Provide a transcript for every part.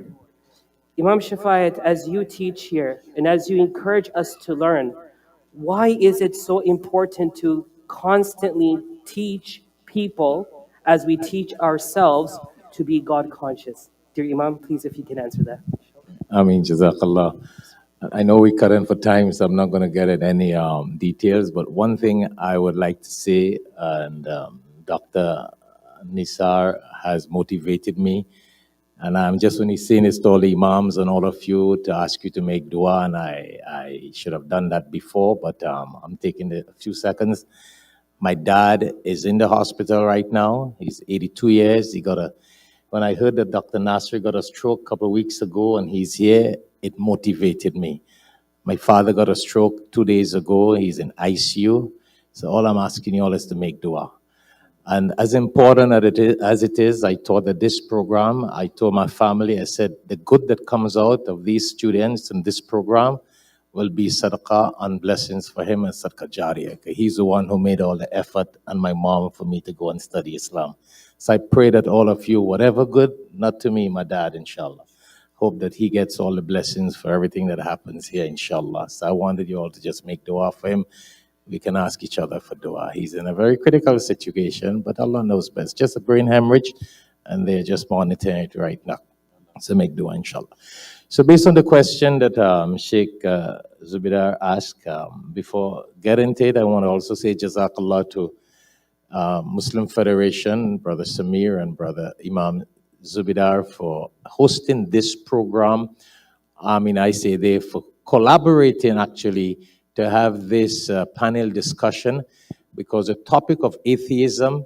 Lord. Imam Shafayat, as you teach here and as you encourage us to learn, why is it so important to constantly teach people as we teach ourselves to be God conscious? Dear Imam, please, if you can answer that. I mean, Jazakallah. I know we're cut in for time, so I'm not going to get at any details, but one thing I would like to say, and Dr. Nisar has motivated me, and I'm just only saying this to all the imams and all of you to ask you to make dua, and I should have done that before, but I'm taking a few seconds. My dad is in the hospital right now. He's 82 years. When I heard that Dr. Nasri got a stroke a couple of weeks ago and he's here, it motivated me. My father got a stroke 2 days ago. He's in ICU. So all I'm asking you all is to make dua. And as important as it is, I thought that this program, I told my family, I said, the good that comes out of these students in this program will be sadaqah and blessings for him and sadaqah jariyah. He's the one who made all the effort, and my mom, for me to go and study Islam. So I pray that all of you, whatever good, not to me, my dad, inshallah. Hope that he gets all the blessings for everything that happens here, inshallah. So I wanted you all to just make dua for him. We can ask each other for dua. He's in a very critical situation, but Allah knows best. Just a brain hemorrhage, and they're just monitoring it right now. So make dua, inshallah. So based on the question that Sheikh Zubidar asked, before getting to it, I want to also say Jazakallah to Muslim Federation, Brother Samir and Brother Imam Zubidar for hosting this program. I mean, I say they for collaborating actually to have this panel discussion, because the topic of atheism,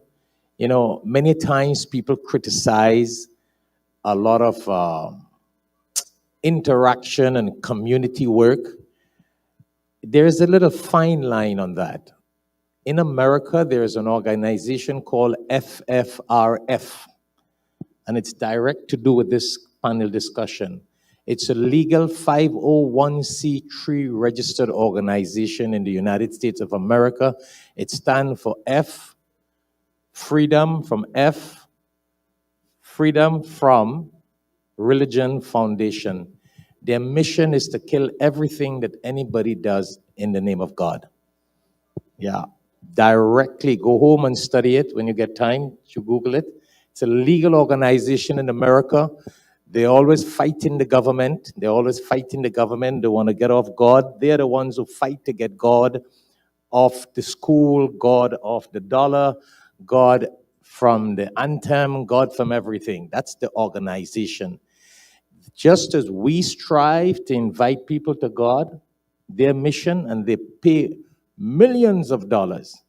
you know, many times people criticize a lot of interaction and community work. There is a little fine line on that. In America, there is an organization called FFRF, and it's direct to do with this panel discussion. It's a legal 501c3 registered organization in the United States of America. It stands for F, Freedom from Religion Foundation. Their mission is to kill everything that anybody does in the name of God. Yeah, directly go home and study it when you get time. You Google it. It's a legal organization in America. They're always fighting the government. They want to get off God. They're the ones who fight to get God off the school, God off the dollar, God from the anthem, God from everything. That's the organization. Just as we strive to invite people to God, their mission, and they pay millions of dollars.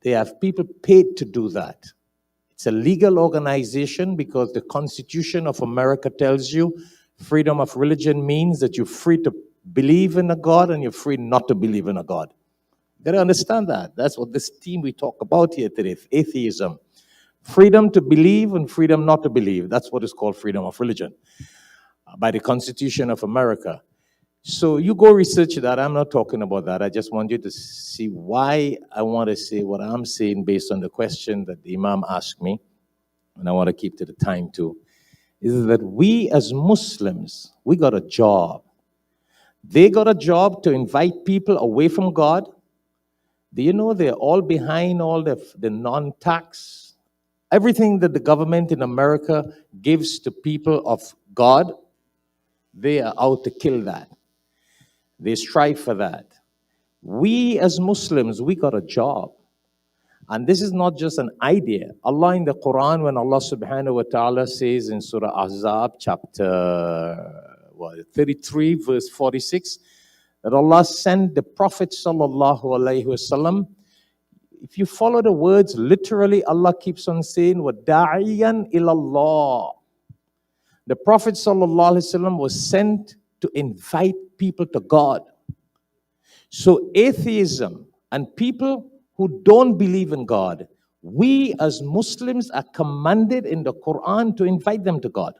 They have people paid to do that. It's a legal organization because the Constitution of America tells you freedom of religion means that you're free to believe in a God and you're free not to believe in a God. You gotta understand that. That's what this theme we talk about here today, atheism. Freedom to believe and freedom not to believe. That's what is called freedom of religion by the Constitution of America. So you go research that. I'm not talking about that. I just want you to see why I want to say what I'm saying based on the question that the Imam asked me, and I want to keep to the time too, is that we as Muslims, we got a job. They got a job to invite people away from God. Do you know they're all behind all the non-tax, everything that the government in America gives to people of God? They are out to kill that. They strive for that. We as Muslims, we got a job. And this is not just an idea. Allah in the Quran, when Allah subhanahu wa ta'ala says in Surah Ahzab, chapter 33, verse 46, that Allah sent the Prophet sallallahu alaihi wasallam. If you follow the words literally, Allah keeps on saying, وَدَاعِيًا إِلَى اللَّهِ. The Prophet sallallahu alaihi wasallam was sent to invite people to God. So atheism and people who don't believe in God, we as Muslims are commanded in the Quran to invite them to God.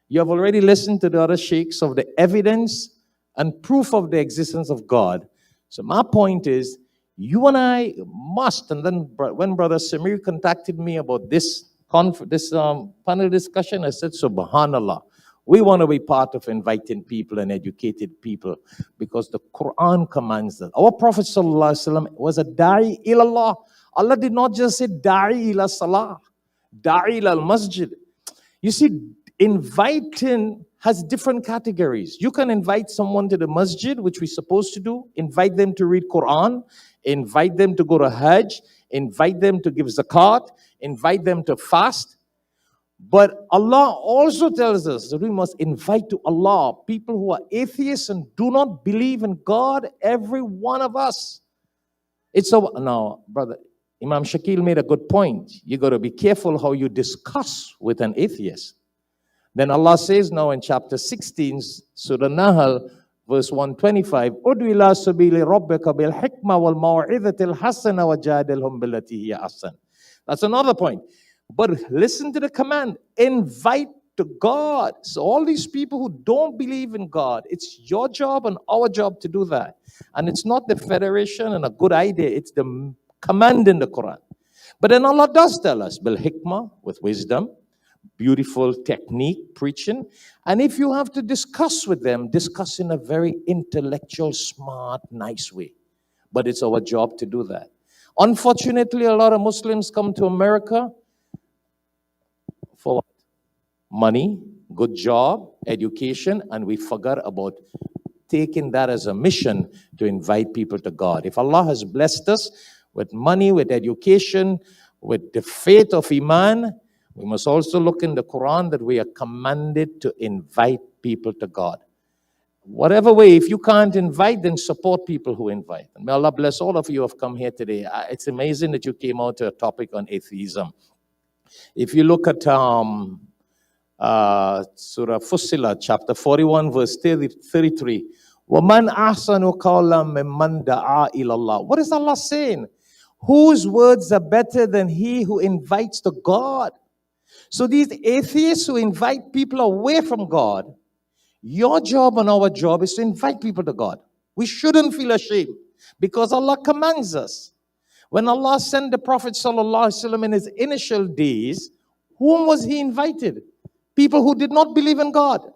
You have already listened to the other sheikhs of the evidence and proof of the existence of God. So my point is, you and I must, and then when Brother Samir contacted me about this panel discussion, I said, Subhanallah, We want to be part of inviting people and educated people because the Quran commands that. Our Prophet ﷺ was a da'i ilallah. Allah did not just say da'i ila salah, da'i ila masjid. You see, inviting has different categories. You can invite someone to the masjid, which we're supposed to do, invite them to read Quran, invite them to go to Hajj, invite them to give zakat, invite them to fast. But Allah also tells us that we must invite to Allah people who are atheists and do not believe in God, every one of us. It's so now, brother, Imam Shakil made a good point. You got to be careful how you discuss with an atheist. Then Allah says now in chapter 16, Surah Nahl, verse 125, Udu ila sabili rabbika bil hikmah wal maw'izatil hasana wa jadilhum billati hiya ahsan. That's another point. But listen to the command, invite to God. So all these people who don't believe in God, it's your job and our job to do that. And it's not the federation and a good idea, it's the command in the Quran. But then Allah does tell us, bil hikmah, with wisdom, beautiful technique, preaching. And if you have to discuss with them, discuss in a very intellectual, smart, nice way. But it's our job to do that. Unfortunately, a lot of Muslims come to America for money, good job, education, and we forgot about taking that as a mission to invite people to God. If Allah has blessed us with money, with education, with the faith of Iman, we must also look in the Quran that we are commanded to invite people to God. Whatever way, if you can't invite, then support people who invite. And may Allah bless all of you who have come here today. It's amazing that you came out to a topic on atheism. If you look at Surah Fussilat, chapter 41, verse 33, وَمَنْ أَحْسَنُ قَوْلًا مِمَّنْ دَعَا إِلَى اللَّهِ. What is Allah saying? Whose words are better than he who invites to God? So these atheists who invite people away from God, your job and our job is to invite people to God. We shouldn't feel ashamed because Allah commands us. When Allah sent the Prophet ﷺ in his initial days, whom was he invited? People who did not believe in God.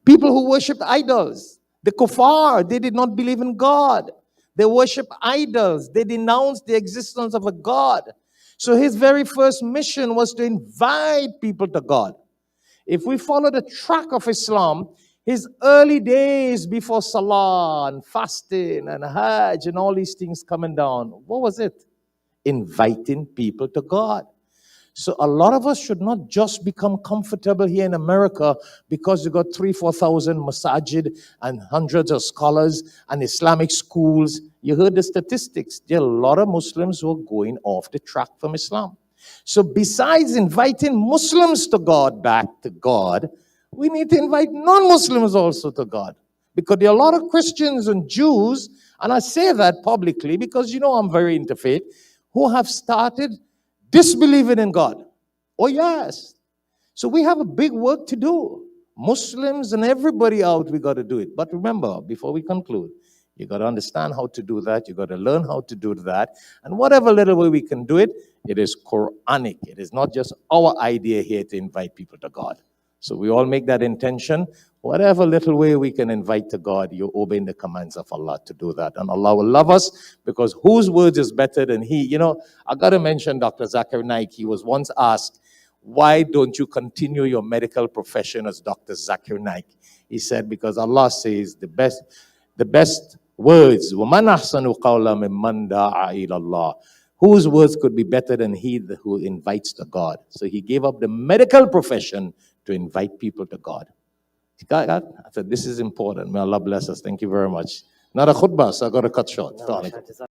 People who worshipped idols. The kuffar, they did not believe in God. They worship idols. They denounced the existence of a God. So his very first mission was to invite people to God. If we follow the track of Islam, his early days before Salah and fasting and Hajj and all these things coming down, what was it? Inviting people to God. So a lot of us should not just become comfortable here in America because you got 3,000-4,000 masajid and hundreds of scholars and Islamic schools. You heard the statistics. There are a lot of Muslims who are going off the track from Islam. So besides inviting Muslims to God, back to God, we need to invite non-Muslims also to God. Because there are a lot of Christians and Jews, and I say that publicly because you know I'm very into faith, who have started disbelieving in God. Oh yes. So we have a big work to do. Muslims and everybody out, we got to do it. But remember, before we conclude, you got to understand how to do that. You got to learn how to do that. And whatever little way we can do it, it is Quranic. It is not just our idea here to invite people to God. So we all make that intention. Whatever little way we can invite to God, you're obeying the commands of Allah to do that. And Allah will love us because whose words is better than he? You know, I got to mention Dr. Zakir Naik. He was once asked, why don't you continue your medical profession as Dr. Zakir Naik? He said, because Allah says the best words, وَمَنْ أَحْسَنُ قَوْلًا مِمَّنْ دَعَا إِلَى اللَّهِ. Whose words could be better than he who invites to God? So he gave up the medical profession to invite people to God. I said, this is important. May Allah bless us. Thank you very much. Not a khutbah, so I got to cut short.